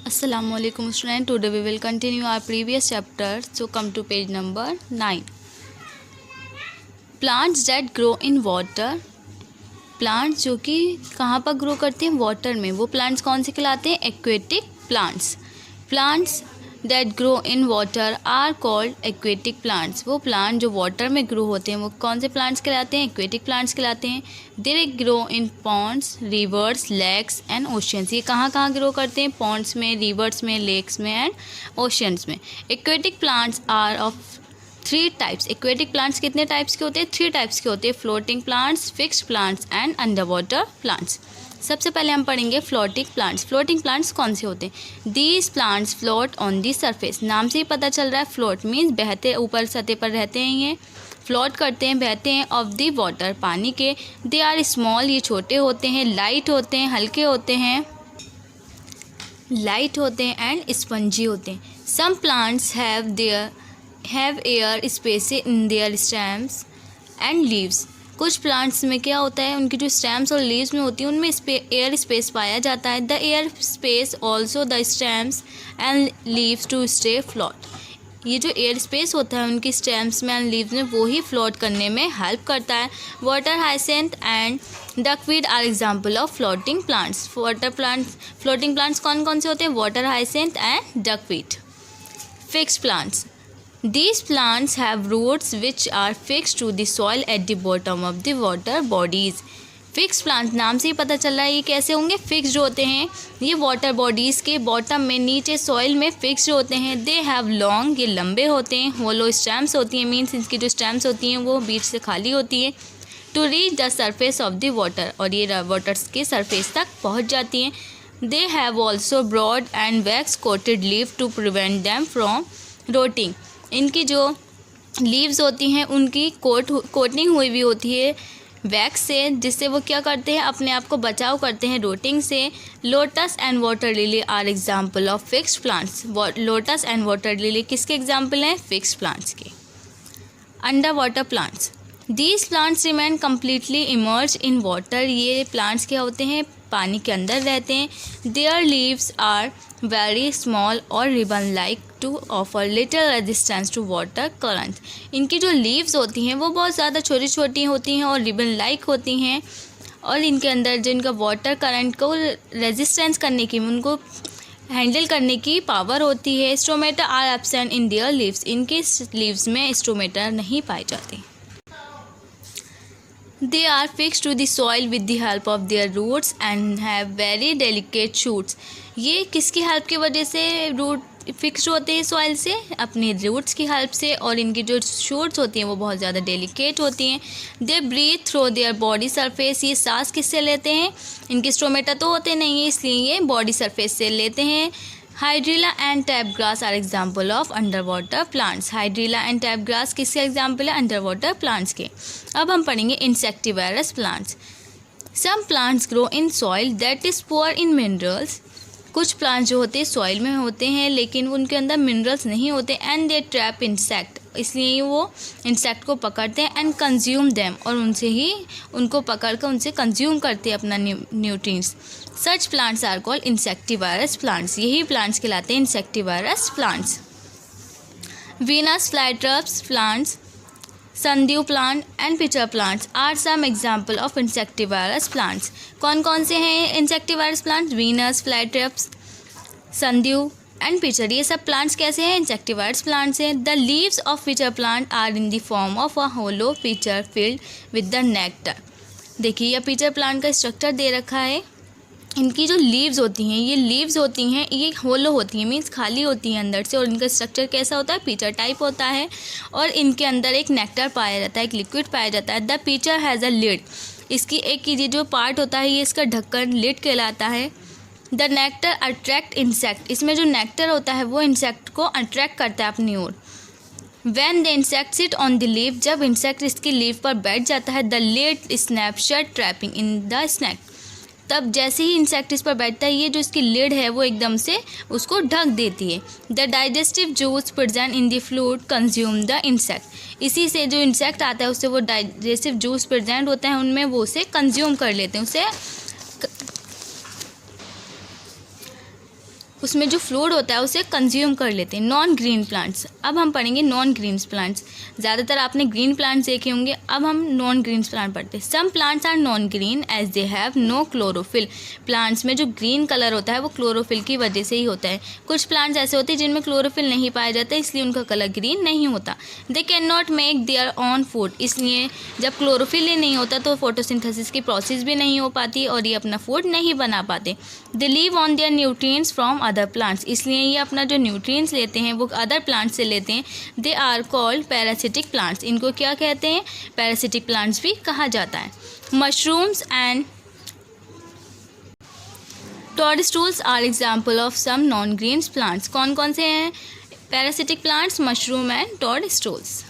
Assalamualaikum student. Today we will continue our previous chapter. So come to page number 9. Plants that grow in water. Plants जो कि कहाँ पर grow करते हैं, water में, वो प्लांट्स कौन से कहलाते हैं? Aquatic plants. Plants that grow in water are called aquatic plants. वो प्लांट जो वाटर में ग्रो होते हैं वो कौन से प्लांट्स कहलाते हैं? एक्वेटिक प्लांट्स कहलाते हैं. They grow in ponds, rivers, lakes and oceans. ये कहाँ कहाँ ग्रो करते हैं? पॉन्ड्स में, रिवर्स में, लेक्स में एंड ओशियंस में. Aquatic plants are of 3 types. Aquatic plants कितने टाइप्स के होते हैं? 3 टाइप्स के होते हैं. Floating plants, fixed plants and under water plants. सबसे पहले हम पढ़ेंगे फ्लोटिंग प्लांट्स. फ्लोटिंग प्लांट्स कौन से होते हैं? These plants float on the surface. नाम से ही पता चल रहा है, फ्लोट मीन्स बहते, ऊपर सतह पर रहते हैं, ये फ्लोट करते हैं, बहते हैं. ऑफ दी वाटर, पानी के. दे आर स्मॉल, ये छोटे होते हैं. लाइट होते हैं, हल्के होते हैं, लाइट होते हैं एंड स्पंजी होते हैं. Some plants have air space in their stems and leaves. कुछ प्लांट्स में क्या होता है, उनकी जो स्टेम्स और लीव्स में होती है उनमें एयर स्पेस पाया जाता है. The air space also the stems and leaves to stay float. ये जो एयर स्पेस होता है उनकी स्टेम्स में एंड लीव्स में, वो ही फ्लोट करने में हेल्प करता है. Water hyacinth and duckweed are example of floating plants. Floating plants कौन कौन से होते हैं? Water hyacinth and duckweed. Fixed plants. These plants have roots which are fixed to the soil at the bottom of the water bodies. Fix plant, नाम से ही पता चल रहा है ये कैसे होंगे? फिक्स्ड होते हैं. ये वाटर बॉडीज़ के बॉटम में, नीचे सॉइल में फिक्स्ड होते हैं. दे हैव लॉन्ग, ये लंबे होते हैं. होलो स्टेम्स होती हैं, मीन्स इसकी जो स्टेम्स होती हैं वो बीच से खाली होती है. To reach the surface of the water, और ये वाटर्स के सरफेस तक पहुँच जाती हैं. They have also broad and wax coated leave to prevent them from rotting. इनकी जो लीव्स होती हैं उनकी कोटिंग हुई भी होती है वैक्स से, जिससे वो क्या करते हैं, अपने आप को बचाव करते हैं रोटिंग से. Lotus and water lily are example of fixed plants. Lotus and water lily किसके एग्जाम्पल हैं? फिक्स्ड प्लांट्स के. Under water plants. These plants remain completely emerge in water. ये प्लांट्स क्या होते हैं? पानी के अंदर रहते हैं. Their leaves are very small और ribbon like to offer little resistance to water current. इनकी जो लीव्स होती हैं वो बहुत ज़्यादा छोटी छोटी होती हैं और रिबन लाइक होती हैं, और इनके अंदर जो इनका वाटर करंट को रेजिस्टेंस करने की, उनको हैंडल करने की पावर होती है. Stomata are absent in their leaves. इनके लीव्स में स्टोमेटा नहीं पाए जाते. They are fixed to the soil with the help of their roots and have very delicate shoots. ये किसकी हेल्प की वजह से रूट फिक्स्ड होते हैं सॉइल से? अपने रूट्स की हेल्प से. और इनकी जो शूट्स होती हैं वो बहुत ज़्यादा डेलिकेट होती हैं. They breathe through their body surface. ये सांस किससे लेते हैं? इनके स्टोमेटा तो होते नहीं है, इसलिए ये बॉडी सरफेस से लेते हैं. Hydrilla and tape grass are example of under water plants. Hydrilla and tape grass किसके एग्जाम्पल है? अंडर वाटर प्लांट्स के. अब हम पढ़ेंगे insectivorous plants. Some plants grow in soil that is poor in minerals. कुछ प्लांट्स जो होते हैं सॉइल में होते हैं लेकिन उनके अंदर मिनरल्स नहीं होते. एंड दे ट्रैप इंसेक्ट, इसलिए वो इंसेक्ट को पकड़ते हैं. एंड कंज्यूम देम, और उनसे ही उनको पकड़ कर उनसे कंज्यूम करते हैं अपना nutrients. Such plants are called insectivorous plants. यही प्लांट्स कहलाते हैं insectivorous plants. Venus flytraps plants, sundew plant and pitcher plants are some example of insectivorous plants. कौन कौन से हैं insectivorous plants? Venus, flytraps, sundew and pitcher. ये सब plants कैसे हैं? इंसेक्टिवायरस प्लांट्स हैं. The leaves of pitcher plant are in the form of a hollow pitcher filled with the nectar. देखिए यह पिचर प्लांट का स्ट्रक्चर दे रखा है. इनकी जो लीव्स होती हैं, ये लीव्स होती हैं, ये होलो होती हैं, मीन्स खाली होती हैं अंदर से, और इनका स्ट्रक्चर कैसा होता है? पिचर टाइप होता है. और इनके अंदर एक नेक्टर पाया जाता है, एक लिक्विड पाया जाता है. The pitcher has a lid. इसकी एक ये जो पार्ट होता है ये इसका ढक्कन लिड कहलाता है. The nectar attract insect. इसमें जो नेक्टर होता है वो इंसेक्ट को अट्रैक्ट करता है अपनी ओर. When the insect sit on the leaf. जब इंसेक्ट इसकी लीव पर बैठ जाता है, the lid snap shut trapping in the snack. तब जैसे ही इंसेक्ट इस पर बैठता है, ये जो इसकी लिड है वो एकदम से उसको ढक देती है. The digestive juice present in the fluid consume the insect. इसी से जो इंसेक्ट आता है उससे वो डाइजेस्टिव जूस प्रेजेंट होता है उनमें, वो उसे कंज्यूम कर लेते हैं, उसमें जो फ्लूइड होता है उसे कंज्यूम कर लेते हैं। नॉन ग्रीन प्लांट्स, अब हम पढ़ेंगे नॉन ग्रीन प्लांट्स। ज़्यादातर आपने ग्रीन प्लांट्स देखे होंगे, अब हम नॉन ग्रीन प्लांट पढ़ते हैं। Some plants are non green as they have no chlorophyll. Plants में जो ग्रीन कलर होता है वो क्लोरोफिल की वजह से ही होता है। कुछ प्लांट्स ऐसे होते हैं जिनमें क्लोरोफिल नहीं पाया जाता, इसलिए उनका कलर ग्रीन नहीं होता। They can not make their on food, इसलिए जब क्लोरोफिल ही नहीं होता तो फोटोसिंथेसिस की प्रोसेस भी नहीं हो पाती और ये अपना फूड नहीं बना पाते। They live on their nutrients from other plants, इसलिए ये अपना जो न्यूट्रिएंट्स लेते हैं वो अदर प्लांट्स से लेते हैं। They are called parasitic plants, इनको क्या कहते हैं? पैरासिटिक प्लांट्स भी कहा जाता है। Mushrooms and toadstools are example of some non green plants. कौन कौन से हैं पैरासिटिक प्लांट्स? Mushroom and टोडस्टूल्स।